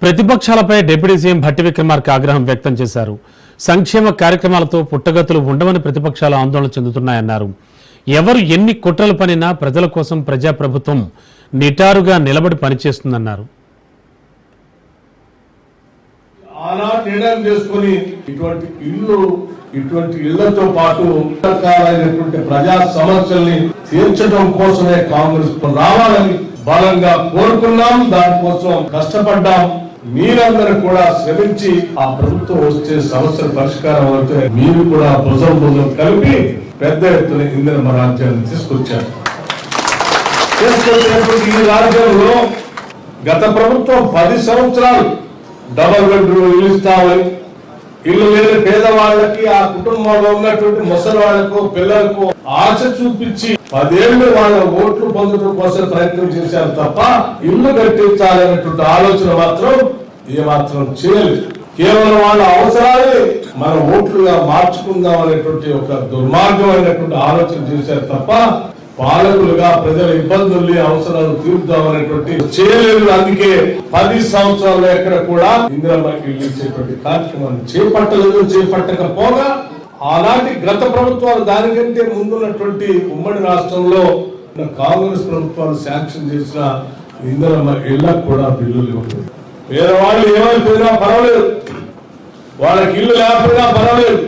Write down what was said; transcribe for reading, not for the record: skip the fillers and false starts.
ప్రతిపక్షాలపై deputy CM Bhatti Vikramarka ఆగ్రహం వ్యక్తం చేశారు. సంక్షేమ కార్యక్రమాలతో పుట్టగతులు ఉండవని ప్రతిపక్షాలు ఆందోళన చెందుతున్నాయన్నారు. ఎవరు ఎన్ని కుట్రలు పనినా ప్రజల కోసం ప్రజాప్రభుత్వం నిటారుగా నిలబడి పనిచేస్తుందన్నారు. ఇటువంటి ఇళ్లతో పాటు రకాలైనటువంటి ప్రజా సమస్యల్ని తీర్చడం కోసమే కాంగ్రెస్ రావాలని బలంగా కోరుకున్నాం. దానికోసం కష్టపడ్డాం. మీరందరూ కూడా శ్రమించి ఆ ప్రభుత్వం వస్తే సమస్యల పరిష్కారం అవుతే మీరు కూడా భుజం కలిపి పెద్ద ఎత్తున ఇందిరమ్మ రాజ్యాన్ని తీసుకొచ్చారు. ఈ రాజ్యంలో గత ప్రభుత్వం 10 సంవత్సరాలు డబల్ బెడ్రూమ్ ఇల్లు ఇస్తామని, ఇల్లు లేని పేదవాళ్ళకి, ఆ కుటుంబంలో ఉన్నటువంటి ముసలి వాళ్లకు, పిల్లలకు ఆశ చూపించి 10 ఏళ్ళు వాళ్ళ ఓట్లు పొందడం కోసం ప్రయత్నం చేశారు తప్ప ఇల్లు కట్టించాలనేటువంటి ఆలోచన మాత్రం ఏమాత్రం చేయలేదు. కేవలం వాళ్ళ అవసరాలే మన ఓట్లుగా మార్చుకుందాం అనేటువంటి ఒక దుర్మార్గమైనటువంటి ఆలోచన చేశారు తప్ప పాలకులుగా ప్రజల ఇబ్బందుల్ని అవసరాలు తీర్చుదాం అనేటువంటి చేయలేదు. అందుకే 10 సంవత్సరాలు ఎక్కడ కూడా ఇందిరమ్మకి ఇల్లు ఇచ్చేటువంటి కార్యక్రమాన్ని చేపట్టలేదు. చేపట్టకపోగా ఆనాటి గత ప్రభుత్వాలు, దానికంటే ముందున్నటువంటి ఉమ్మడి రాష్ట్రంలో కాంగ్రెస్ ప్రభుత్వాలు శాంక్షన్ చేసిన ఇందిరమ్మ ఇళ్లకు కూడా బిల్లులు ఇవ్వలేదు. పేదవాళ్ళు ఏమైపోయినా పర్వాలేదు, వాళ్ళకి ఇల్లు లేకపోయినా పర్వాలేదు,